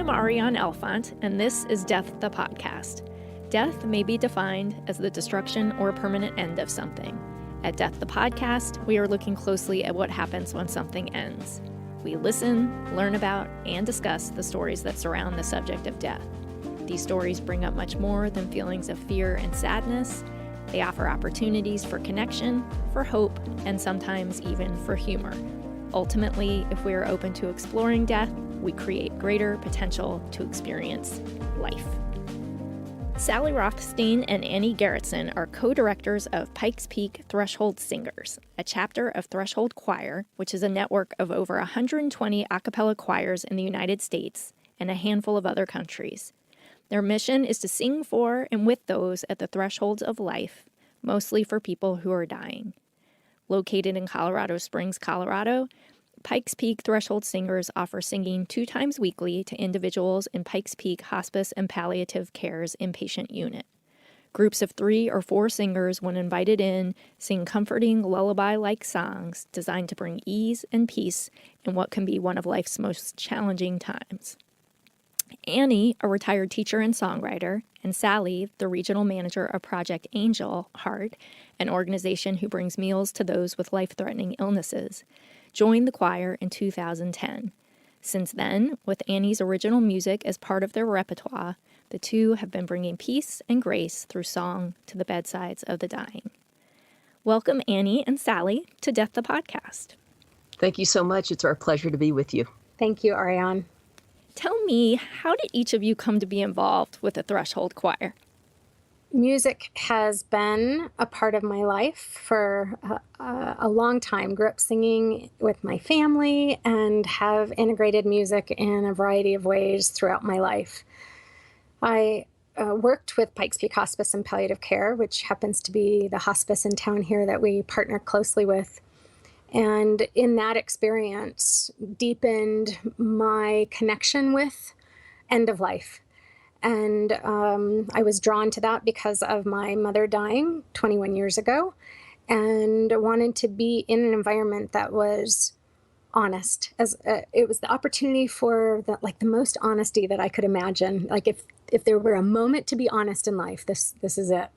I'm Arian Elfont, and this is Death the Podcast. Death may be defined as the destruction or permanent end of something. At Death the Podcast, we are looking closely at what happens when something ends. We listen, learn about, and discuss the stories that surround the subject of death. These stories bring up much more than feelings of fear and sadness. They offer opportunities for connection, for hope, and sometimes even for humor. Ultimately, if we are open to exploring death, we create greater potential to experience life. Sally Rothstein and Annie Garretson are co-directors of Pikes Peak Threshold Singers, a chapter of Threshold Choir, which is a network of over 120 a cappella choirs in the United States and a handful of other countries. Their mission is to sing for and with those at the thresholds of life, mostly for people who are dying. Located in Colorado Springs, Colorado, Pikes Peak Threshold Singers offer singing 2 times weekly to individuals in Pikes Peak Hospice and Palliative Care's inpatient unit. Groups of 3 or 4 singers, when invited in, sing comforting lullaby-like songs designed to bring ease and peace in what can be one of life's most challenging times. Annie, a retired teacher and songwriter, and Sally, the regional manager of Project Angel Heart, an organization who brings meals to those with life-threatening illnesses, joined the choir in 2010. Since then, with Annie's original music as part of their repertoire, the two have been bringing peace and grace through song to the bedsides of the dying. Welcome, Annie and Sally, to Death the Podcast. Thank you so much. It's our pleasure to be with you. Thank you, Arian. Tell me, how did each of you come to be involved with the Threshold Choir? Music has been a part of my life for a long time. Grew up singing with my family and have integrated music in a variety of ways throughout my life. I worked with Pikes Peak Hospice and Palliative Care, which happens to be the hospice in town here that we partner closely with. And in that experience, deepened my connection with end of life. And I was drawn to that because of my mother dying 21 years ago, and wanted to be in an environment that was honest. As it was the opportunity for the most honesty that I could imagine. Like if there were a moment to be honest in life, this is it.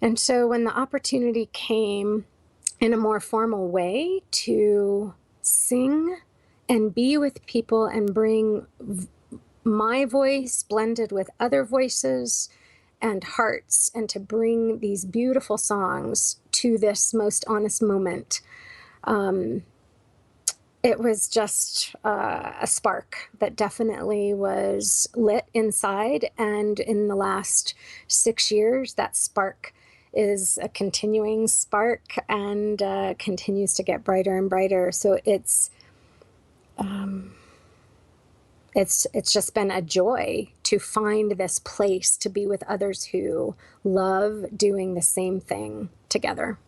And so when the opportunity came in a more formal way to sing and be with people and bring my voice blended with other voices and hearts, and to bring these beautiful songs to this most honest moment, it was just a spark that definitely was lit inside. And in the last 6 years, that spark is a continuing spark and continues to get brighter and brighter. So it's just been a joy to find this place to be with others who love doing the same thing together.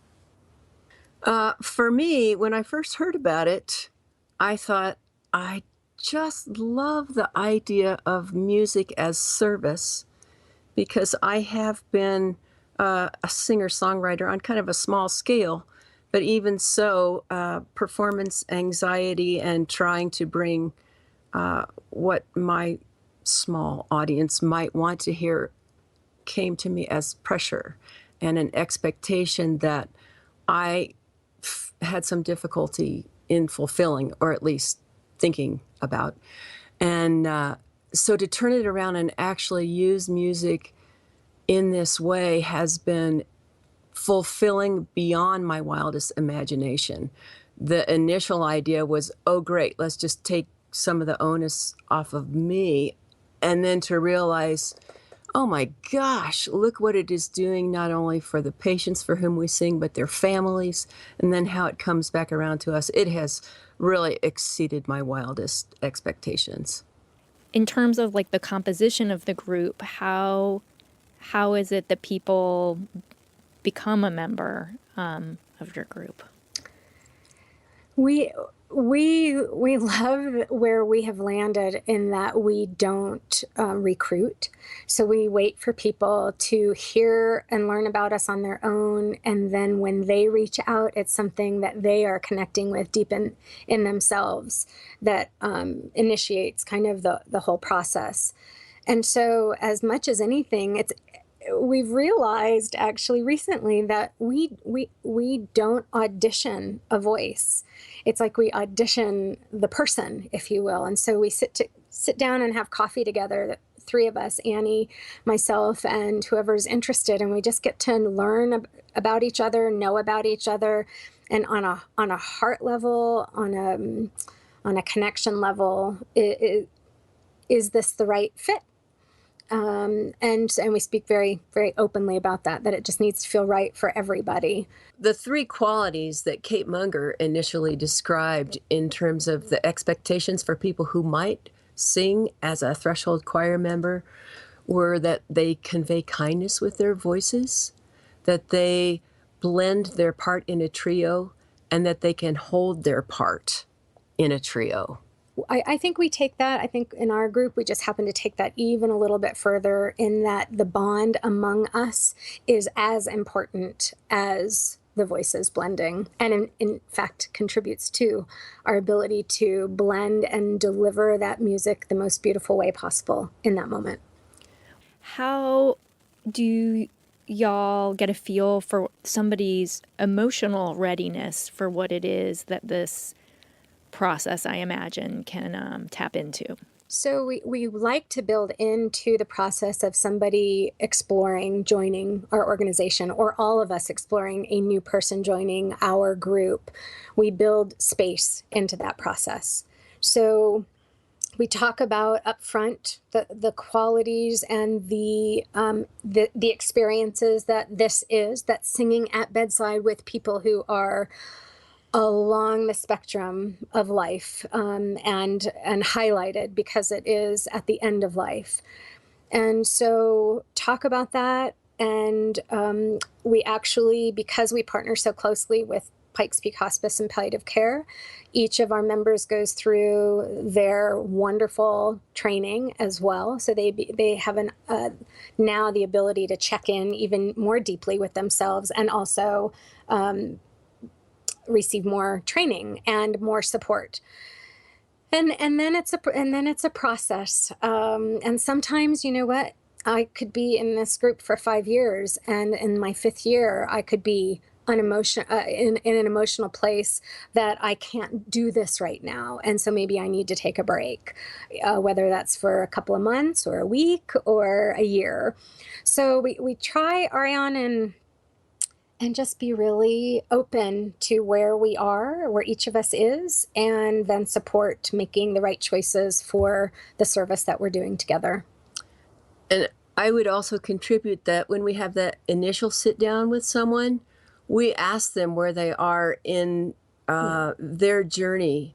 For me, when I first heard about it, I thought, I just love the idea of music as service, because I have been a singer-songwriter on kind of a small scale, but even so, performance anxiety and trying to bring what my small audience might want to hear came to me as pressure and an expectation that I had some difficulty in fulfilling, or at least thinking about. And so to turn it around and actually use music in this way has been fulfilling beyond my wildest imagination. The initial idea was, oh, great, let's just take some of the onus off of me, and then to realize, oh my gosh, look what it is doing not only for the patients for whom we sing, but their families, and then how it comes back around to us. It has really exceeded my wildest expectations. In terms of the composition of the group, how is it that people become a member of your group? We love where we have landed in that we don't recruit. So we wait for people to hear and learn about us on their own. And then when they reach out, it's something that they are connecting with deep in themselves that initiates kind of the whole process. And so as much as anything, we've realized actually recently that we don't audition a voice. It's like we audition the person, if you will. And so we sit down and have coffee together, the three of us, Annie, myself, and whoever's interested, and we just get to learn about each other, know about each other, and on a heart level, on a connection level, is this the right fit? And we speak very, very openly about that it just needs to feel right for everybody. The three qualities that Kate Munger initially described in terms of the expectations for people who might sing as a threshold choir member were that they convey kindness with their voices, that they blend their part in a trio, and that they can hold their part in a trio. I think we take that. I think in our group, we just happen to take that even a little bit further in that the bond among us is as important as the voices blending, and in fact contributes to our ability to blend and deliver that music the most beautiful way possible in that moment. How do y'all get a feel for somebody's emotional readiness for what it is that this process, I imagine, can tap into? So we like to build into the process of somebody exploring joining our organization, or all of us exploring a new person joining our group. We build space into that process. So we talk about upfront the qualities and the experiences that singing at bedside with people who are along the spectrum of life, and highlighted because it is at the end of life. And so talk about that. And we actually, because we partner so closely with Pikes Peak Hospice and Palliative Care, each of our members goes through their wonderful training as well. So they have now the ability to check in even more deeply with themselves, and also receive more training and more support. And then it's a process. And sometimes, you know what, I could be in this group for 5 years, and in my 5th year, I could be in an emotional place that I can't do this right now. And so maybe I need to take a break, whether that's for a couple of months or a week or a year. So we try, Arian, and just be really open to where we are, where each of us is, and then support making the right choices for the service that we're doing together. And I would also contribute that when we have that initial sit down with someone, we ask them where they are in their journey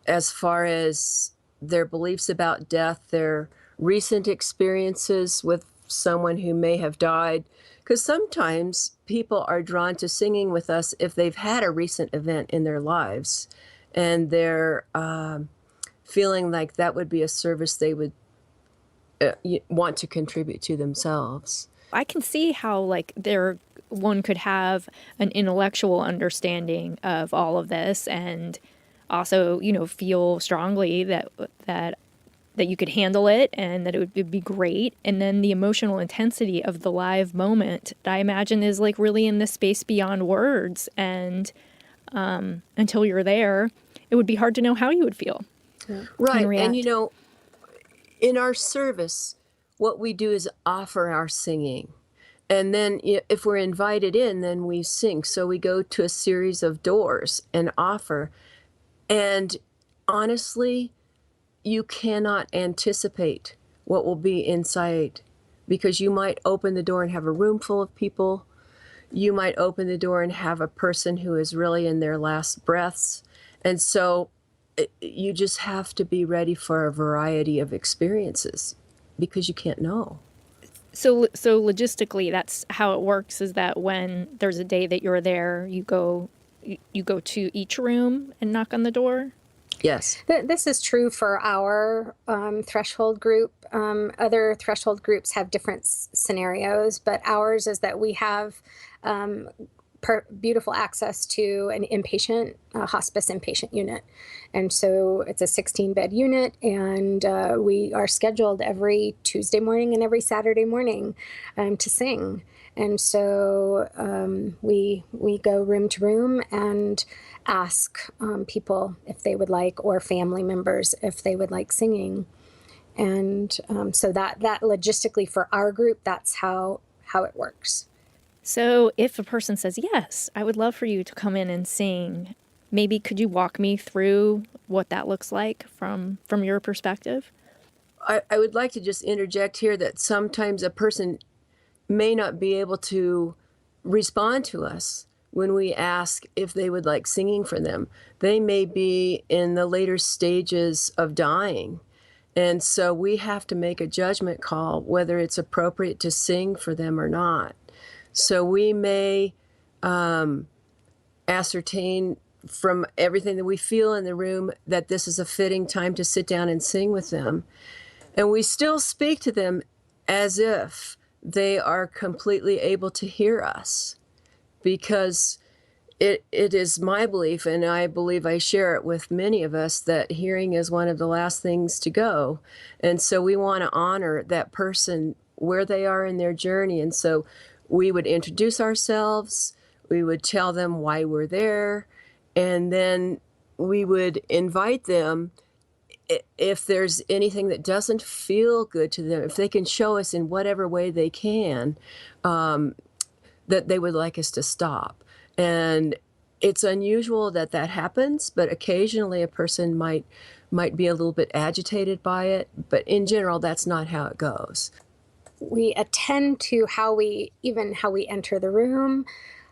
as far as their beliefs about death, their recent experiences with someone who may have died. Because sometimes people are drawn to singing with us if they've had a recent event in their lives, and they're feeling like that would be a service they would want to contribute to themselves. I can see how one could have an intellectual understanding of all of this, and also, feel strongly that you could handle it and that it would be great. And then the emotional intensity of the live moment, I imagine, is really in the space beyond words. And until you're there, it would be hard to know how you would feel. Right. And react. And, in our service, what we do is offer our singing. And then if we're invited in, then we sing. So we go to a series of doors and offer. And honestly, you cannot anticipate what will be inside, because you might open the door and have a room full of people. You might open the door and have a person who is really in their last breaths. And so you just have to be ready for a variety of experiences, because you can't know. So logistically, that's how it works, is that when there's a day that you're there, you go to each room and knock on the door? Yes. This is true for our threshold group. Other threshold groups have different scenarios, but ours is that we have beautiful access to an inpatient, hospice inpatient unit. And so it's a 16-bed unit, and we are scheduled every Tuesday morning and every Saturday morning to sing. And so we go room to room and ask people if they would like, or family members if they would like singing. And so that logistically for our group, that's how it works. So if a person says, yes, I would love for you to come in and sing, maybe could you walk me through what that looks like from your perspective? I would like to just interject here that sometimes a person may not be able to respond to us when we ask if they would like singing for them. They may be in the later stages of dying. And so we have to make a judgment call whether it's appropriate to sing for them or not. So we may ascertain from everything that we feel in the room that this is a fitting time to sit down and sing with them. And we still speak to them as if they are completely able to hear us, because it is my belief, and I believe I share it with many of us, that hearing is one of the last things to go. And so we want to honor that person where they are in their journey. And so we would introduce ourselves, we would tell them why we're there, and then we would invite them, if there's anything that doesn't feel good to them, if they can show us in whatever way they can, that they would like us to stop. And it's unusual that happens, but occasionally a person might be a little bit agitated by it. But in general, that's not how it goes. We attend to how we enter the room.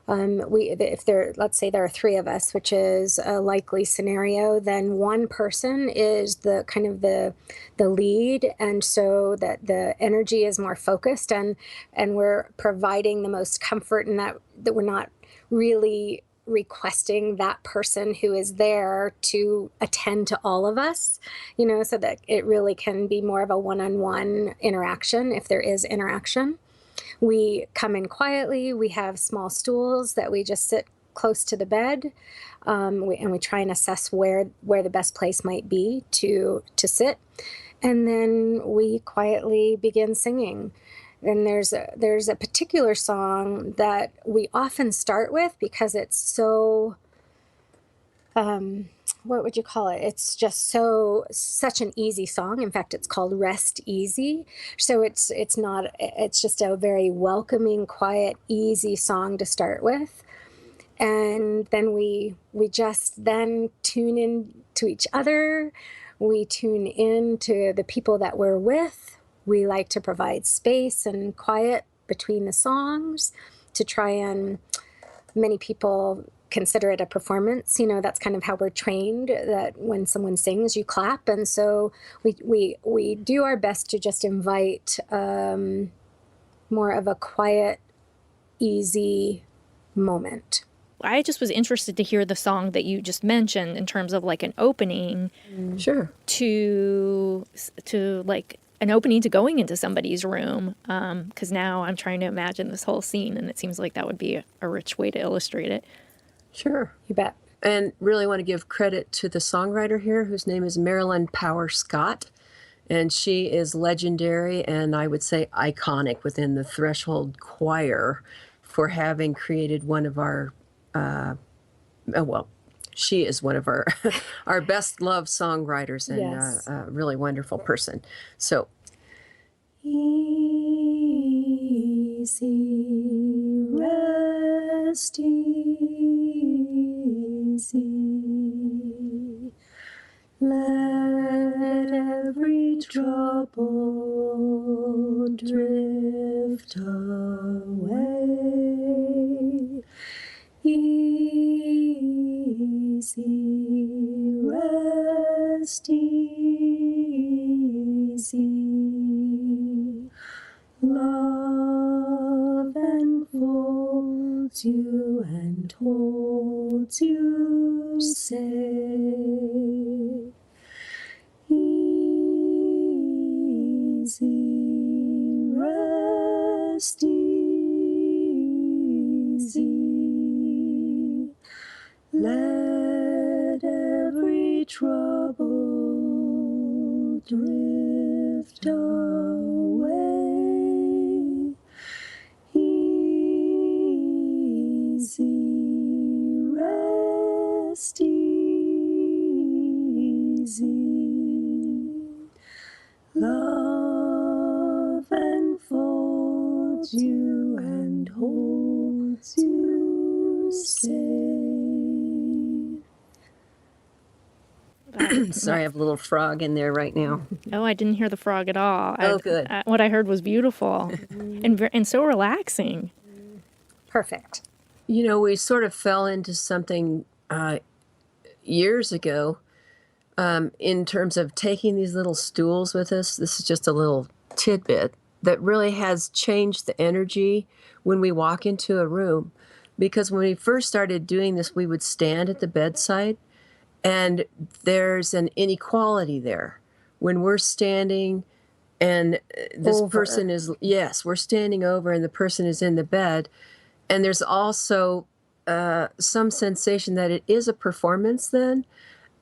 Let's say there are three of us, which is a likely scenario, then one person is the kind of the lead, and so that the energy is more focused, and we're providing the most comfort in that we're not really requesting that person who is there to attend to all of us, so that it really can be more of a one-on-one interaction if there is interaction. We come in quietly. We have small stools that we just sit close to the bed, and we try and assess where the best place might be to sit, and then we quietly begin singing. And there's a particular song that we often start with because it's so, what would you call it? It's just such an easy song. In fact, it's called Rest Easy. So it's just a very welcoming, quiet, easy song to start with. And then we just then tune in to each other. We tune in to the people that we're with. We like to provide space and quiet between the songs to try and, many people consider it a performance. That's kind of how we're trained, that when someone sings, you clap. And so we do our best to just invite more of a quiet, easy moment. I just was interested to hear the song that you just mentioned in terms of like an opening. Sure. To like an opening to going into somebody's room, because now I'm trying to imagine this whole scene, and it seems like that would be a rich way to illustrate it. Sure. You bet. And really want to give credit to the songwriter here, whose name is Marilyn Scott. And she is legendary, and I would say iconic within the Threshold Choir for having created one of our, she is one of our our best loved songwriters, and Yes. a really wonderful person. So, easy, rest easy, let every trouble drift away. Easy, rest easy, love enfolds you and holds you safe. rest easy. Let every trouble drift away. Easy, rest easy. Love enfolds you and holds you safe. Sorry, I have a little frog in there right now. Oh, I didn't hear the frog at all. Oh, good. What I heard was beautiful and so relaxing. Perfect. You know, we sort of fell into something years ago in terms of taking these little stools with us. This is just a little tidbit that really has changed the energy when we walk into a room. Because when we first started doing this, we would stand at the bedside, and there's an inequality there. When we're standing and this Over. person is, yes, we're standing over and the person is in the bed. And there's also some sensation that it is a performance then.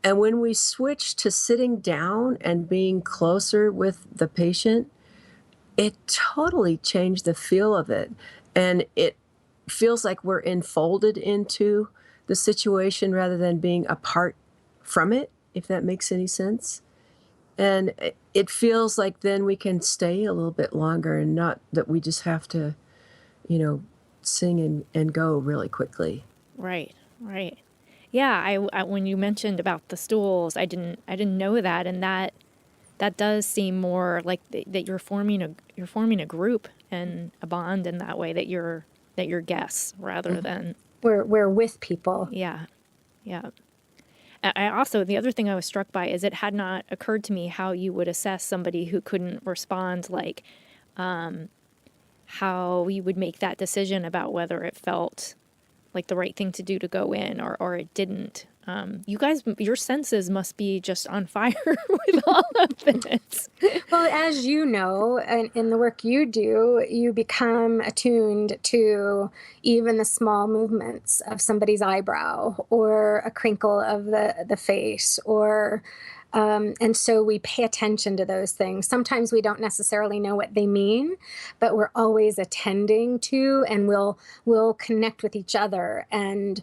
And when we switch to sitting down and being closer with the patient, it totally changed the feel of it. And it feels like we're enfolded into the situation rather than being apart from it, if that makes any sense. And it feels like then we can stay a little bit longer and not that we just have to, sing and go really quickly. Right. Yeah, I when you mentioned about the stools, I didn't know that, and that does seem more like that you're forming a group and a bond in that way, that you're guests rather than We're with people. yeah. I also, the other thing I was struck by is it had not occurred to me how you would assess somebody who couldn't respond, like how you would make that decision about whether it felt like the right thing to do to go in or it didn't. You guys, your senses must be just on fire with all of this. Well, as you know, in the work you do, you become attuned to even the small movements of somebody's eyebrow or a crinkle of the face, and so we pay attention to those things. Sometimes we don't necessarily know what they mean, but we're always attending to, and we'll connect with each other, and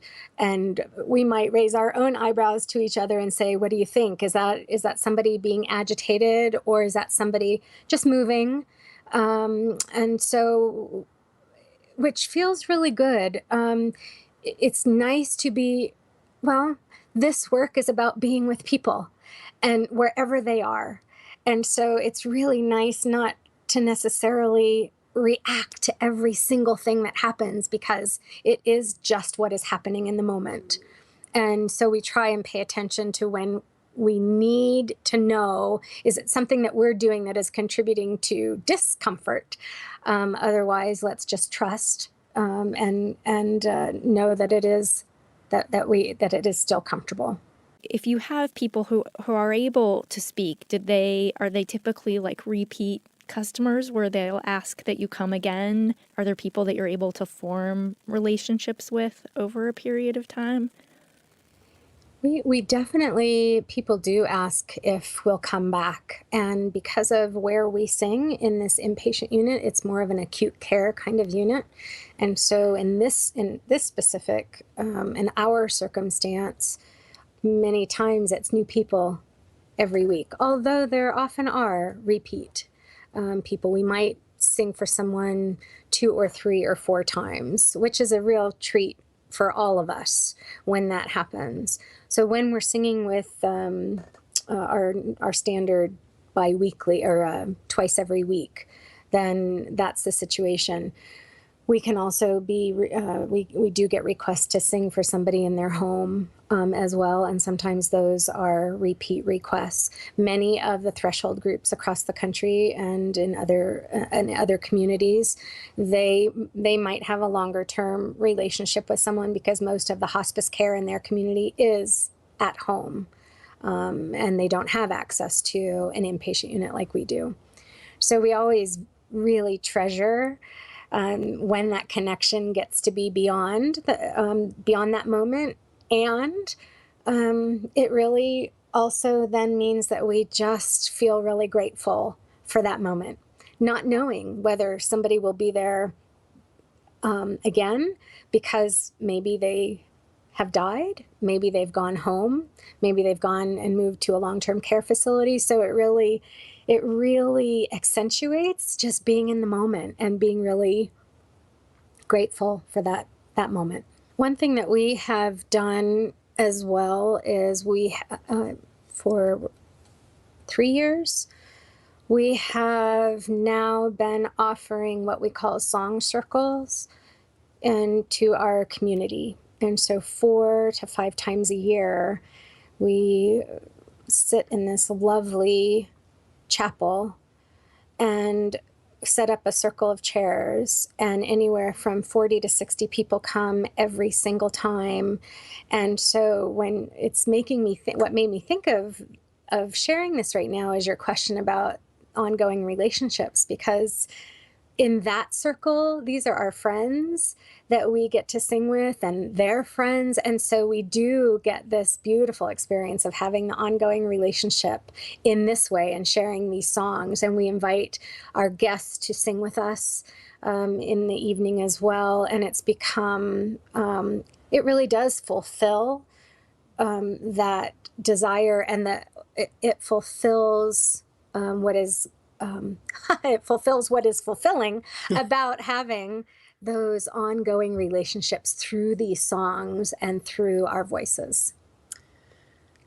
we might raise our own eyebrows to each other and say, "What do you think? Is that somebody being agitated, or is that somebody just moving?" And so, which feels really good. It's nice to be. Well, this work is about being with people, and wherever they are. And so it's really nice not to necessarily react to every single thing that happens, because it is just what is happening in the moment. And so we try and pay attention to when we need to know, is it something that we're doing that is contributing to discomfort? Otherwise, let's just trust and know that it is that it is still comfortable. If you have people who are able to speak, are they typically like repeat customers where they'll ask that you come again? Are there people that you're able to form relationships with over a period of time? We definitely, people do ask if we'll come back. And because of where we sing in this inpatient unit, it's more of an acute care kind of unit. And so in this specific, in our circumstance, many times it's new people every week, although there often are repeat people. We might sing for someone 2 or 3 or 4 times, which is a real treat for all of us when that happens. So when we're singing with our standard bi-weekly or twice every week, then that's the situation. We can also be, we do get requests to sing for somebody in their home as well, and sometimes those are repeat requests. Many of the threshold groups across the country and in other communities, they might have a longer term relationship with someone because most of the hospice care in their community is at home, and they don't have access to an inpatient unit like we do. So we always really treasure when that connection gets to be beyond that moment. And it really also then means that we just feel really grateful for that moment, not knowing whether somebody will be there again, because maybe they have died, maybe they've gone home, maybe they've gone and moved to a long-term care facility. So it really accentuates just being in the moment and being really grateful for that moment. One thing that we have done as well is for 3 years, we have now been offering what we call song circles into our community. And so 4 to 5 times a year, we sit in this lovely chapel and set up a circle of chairs, and anywhere from 40 to 60 people come every single time. And so when it's making me think, what made me think of sharing this right now is your question about ongoing relationships, because in that circle, these are our friends that we get to sing with and their friends. And so we do get this beautiful experience of having the ongoing relationship in this way and sharing these songs. And we invite our guests to sing with us in the evening as well. And it's become, it really does fulfill that desire, and that it fulfills what is it fulfills what is fulfilling about having those ongoing relationships through these songs and through our voices.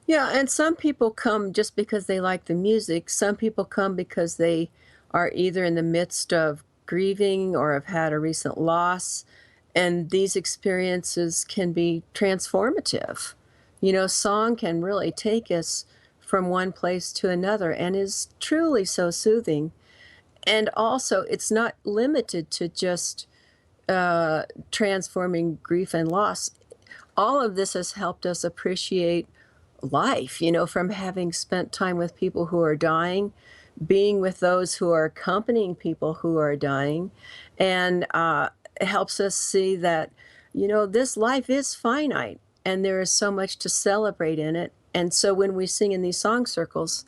Yeah, and some people come just because they like the music. Some people come because they are either in the midst of grieving or have had a recent loss, and these experiences can be transformative. You know, song can really take us from one place to another and is truly so soothing. And also, it's not limited to just transforming grief and loss. All of this has helped us appreciate life, you know, from having spent time with people who are dying, being with those who are accompanying people who are dying, and it helps us see that, you know, this life is finite and there is so much to celebrate in it. And so when we sing in these song circles,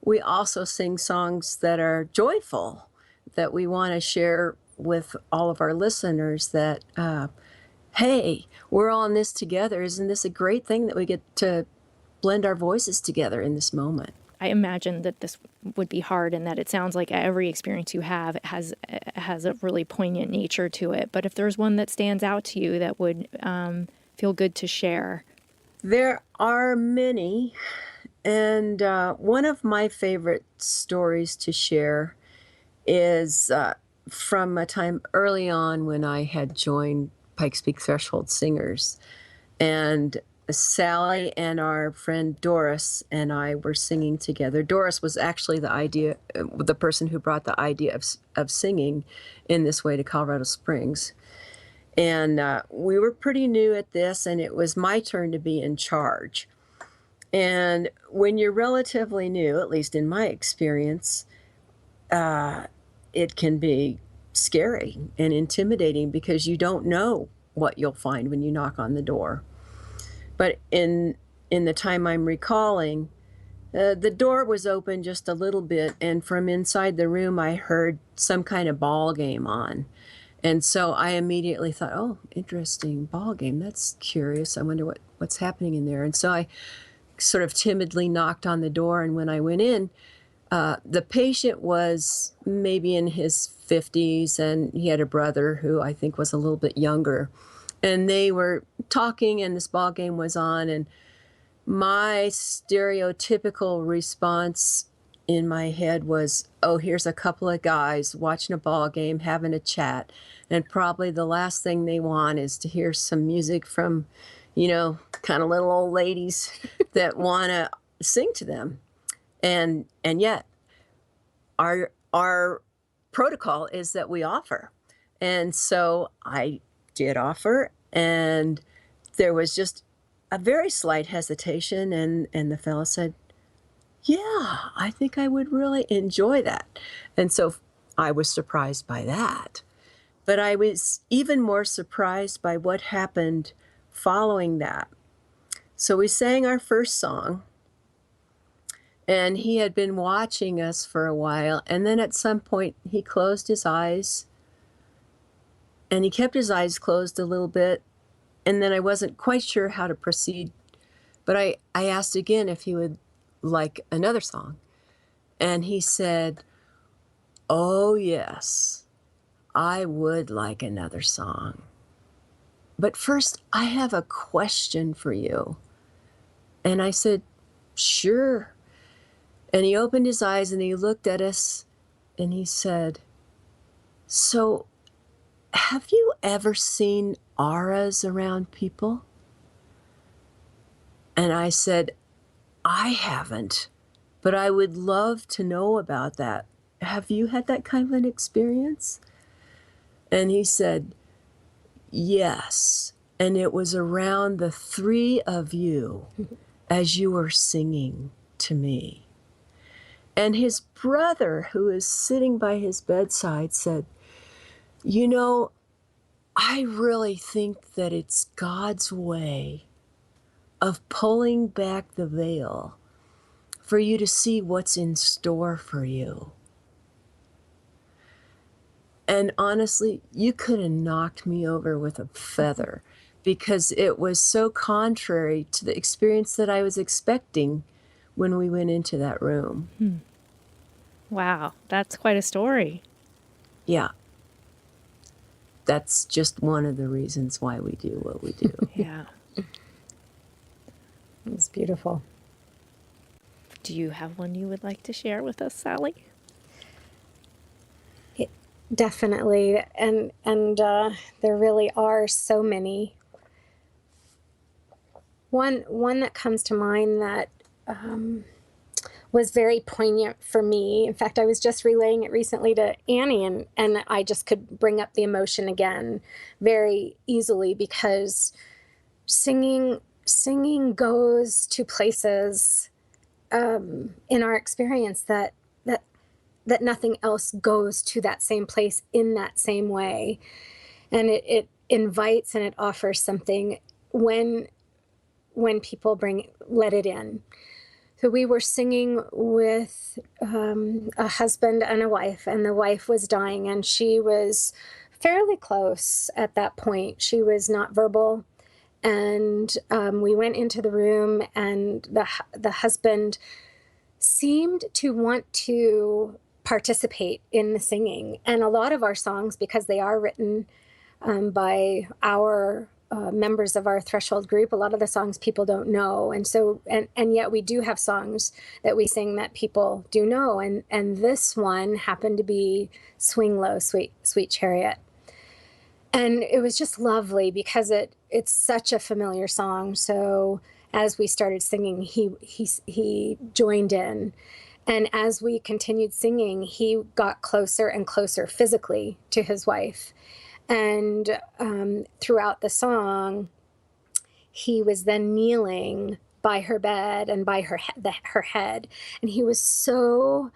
we also sing songs that are joyful, that we want to share with all of our listeners, that, hey, we're all in this together. Isn't this a great thing that we get to blend our voices together in this moment? I imagine that this would be hard, and that it sounds like every experience you have has a really poignant nature to it. But if there's one that stands out to you that would feel good to share. There are many, and one of my favorite stories to share is from a time early on when I had joined Pikes Peak Threshold Singers, and Sally and our friend Doris and I were singing together. Doris was actually the person who brought the idea of singing in this way to Colorado Springs. And we were pretty new at this, and it was my turn to be in charge. And when you're relatively new, at least in my experience, it can be scary and intimidating because you don't know what you'll find when you knock on the door. But in the time I'm recalling, the door was open just a little bit, and from inside the room I heard some kind of ball game on. And so I immediately thought, oh, interesting, ball game. That's curious. I wonder what's happening in there. And so I sort of timidly knocked on the door, and when I went in, the patient was maybe in his 50s, and he had a brother who I think was a little bit younger. And they were talking, and this ball game was on, and my stereotypical response in my head was, oh, here's a couple of guys watching a ball game, having a chat, and probably the last thing they want is to hear some music from, you know, kind of little old ladies that want to sing to them. And yet our protocol is that we offer. And so I did offer, and there was just a very slight hesitation, and the fellow said, yeah, I think I would really enjoy that. And so I was surprised by that. But I was even more surprised by what happened following that. So we sang our first song, and he had been watching us for a while. And then at some point, he closed his eyes, and he kept his eyes closed a little bit. And then I wasn't quite sure how to proceed. But I asked again if he would like another song. And he said, "Oh, yes, I would like another song. But first, I have a question for you." And I said, "Sure." And he opened his eyes and he looked at us and he said, "So, have you ever seen auras around people?" And I said, "I haven't, but I would love to know about that. Have you had that kind of an experience?" And he said, "Yes. And it was around the three of you as you were singing to me." And his brother, who is sitting by his bedside, said, "You know, I really think that it's God's way of pulling back the veil for you to see what's in store for you." And honestly, you could have knocked me over with a feather because it was so contrary to the experience that I was expecting when we went into that room. Wow, that's quite a story. Yeah. That's just one of the reasons why we do what we do. Yeah. It's beautiful. Do you have one you would like to share with us, Sally? Definitely, and there really are so many. One that comes to mind that was very poignant for me. In fact, I was just relaying it recently to Annie, and I just could bring up the emotion again very easily because singing goes to places in our experience that nothing else goes to that same place in that same way. And it invites and it offers something when people let it in. So we were singing with a husband and a wife, and the wife was dying, and she was fairly close at that point. She was not verbal. And we went into the room, and the husband seemed to want to participate in the singing. And a lot of our songs, because they are written by our members of our threshold group, a lot of the songs people don't know. And so, and yet we do have songs that we sing that people do know. And this one happened to be Swing Low, Sweet Chariot. And it was just lovely because it's such a familiar song. So as we started singing, he joined in. And as we continued singing, he got closer and closer physically to his wife. And throughout the song, he was then kneeling by her bed and by her head. And he was so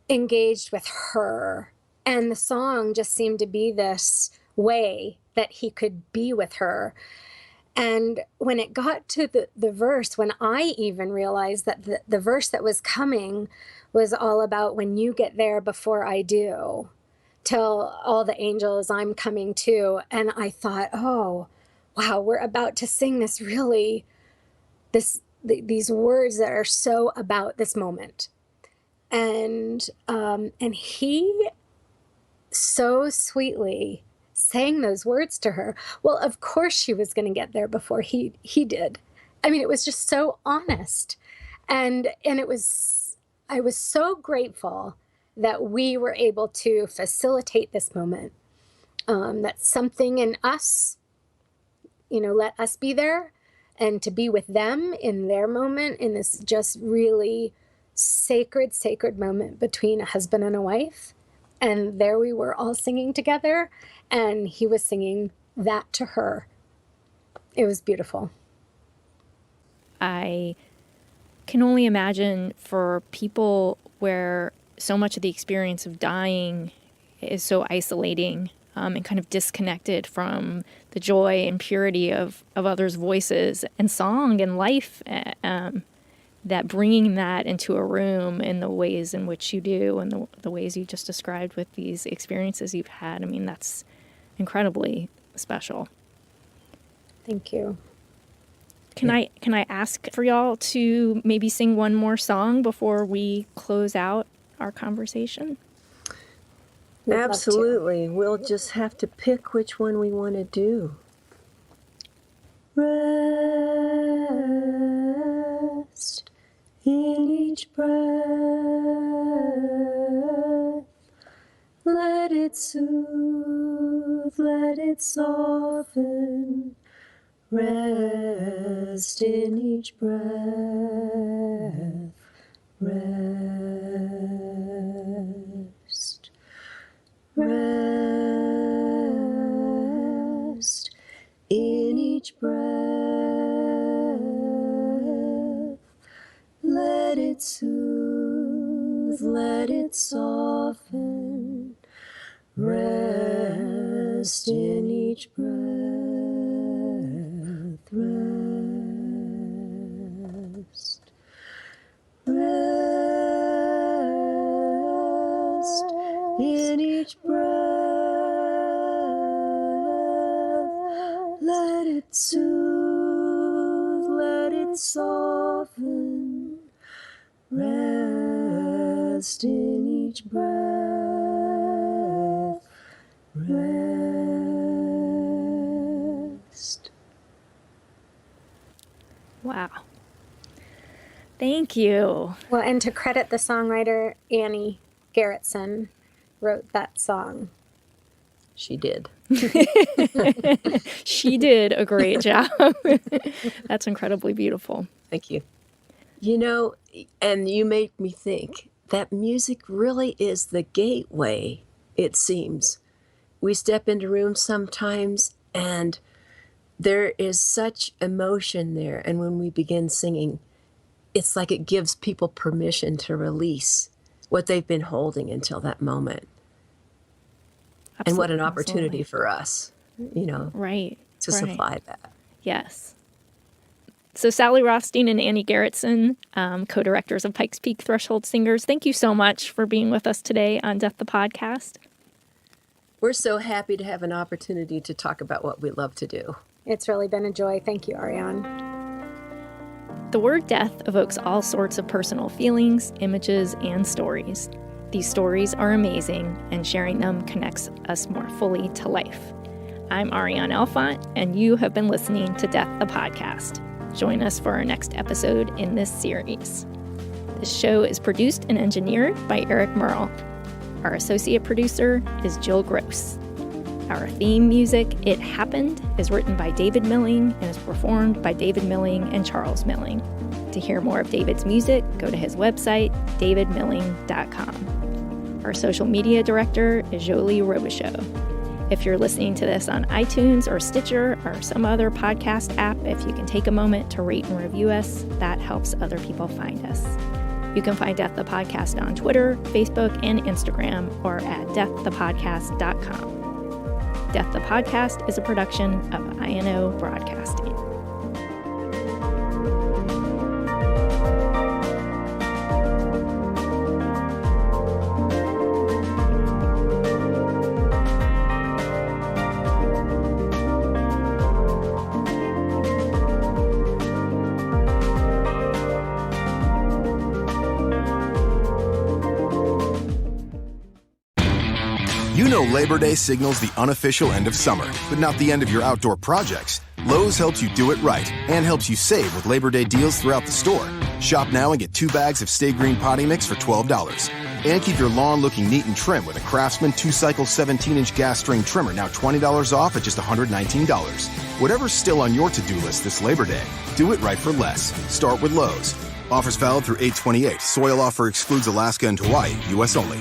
engaged with her. And the song just seemed to be this way that he could be with her. And when it got to the verse, when I even realized that the verse that was coming was all about when you get there before I do, tell all the angels I'm coming too. And I thought, oh, wow, we're about to sing this really, these words that are so about this moment. And he so sweetly saying those words to her. Well, of course she was going to get there before he did. I mean, it was just so honest. And I was so grateful that we were able to facilitate this moment. That something in us, let us be there and to be with them in their moment, in this just really sacred moment between a husband and a wife. And there we were all singing together, and he was singing that to her. It was beautiful. I can only imagine for people where so much of the experience of dying is so isolating and kind of disconnected from the joy and purity of others' voices and song and life, that bringing that into a room in the ways in which you do and the ways you just described with these experiences you've had, I mean, that's incredibly special. Thank you. Can I ask for y'all to maybe sing one more song before we close out our conversation? Absolutely. We'll just have to pick which one we want to do. Rest in each breath. Let it soothe, let it soften. Rest in each breath. Rest. Rest in each breath. Let it soothe, let it soften. Rest in each breath. Rest. Rest in each breath. Let it soothe, let it soften. Rest in each breath. Rest. Wow. Thank you. Well, and to credit the songwriter, Annie Garretson wrote that song. She did. She did a great job. That's incredibly beautiful. Thank you. You know, and you made me think that music really is the gateway, it seems. We step into rooms sometimes and there is such emotion there. And when we begin singing, it's like it gives people permission to release what they've been holding until that moment. And what an opportunity for us, you know, to supply that. Yes. So Sally Rothstein and Annie Garretson, co-directors of Pikes Peak Threshold Singers, thank you so much for being with us today on Death the Podcast. We're so happy to have an opportunity to talk about what we love to do. It's really been a joy. Thank you, Arian. The word death evokes all sorts of personal feelings, images, and stories. These stories are amazing, and sharing them connects us more fully to life. I'm Arian Elfont, and you have been listening to Death the Podcast. Join us for our next episode in this series. This show is produced and engineered by Eric Merle. Our associate producer is Jill Gross. Our theme music, It Happened, is written by David Milling and is performed by David Milling and Charles Milling. To hear more of David's music, go to his website, davidmilling.com. Our social media director is Jolie Robichaud. If you're listening to this on iTunes or Stitcher or some other podcast app, if you can take a moment to rate and review us, that helps other people find us. You can find Death the Podcast on Twitter, Facebook, and Instagram, or at deaththepodcast.com. Death the Podcast is a production of INO Broadcasting. You know Labor Day signals the unofficial end of summer, but not the end of your outdoor projects. Lowe's helps you do it right and helps you save with Labor Day deals throughout the store. Shop now and get 2 bags of Stay Green potting mix for $12. And keep your lawn looking neat and trim with a Craftsman 2-cycle 17-inch gas string trimmer, now $20 off at just $119. Whatever's still on your to-do list this Labor Day, do it right for less. Start with Lowe's. Offers valid through 8/28. Soil offer excludes Alaska and Hawaii, U.S. only.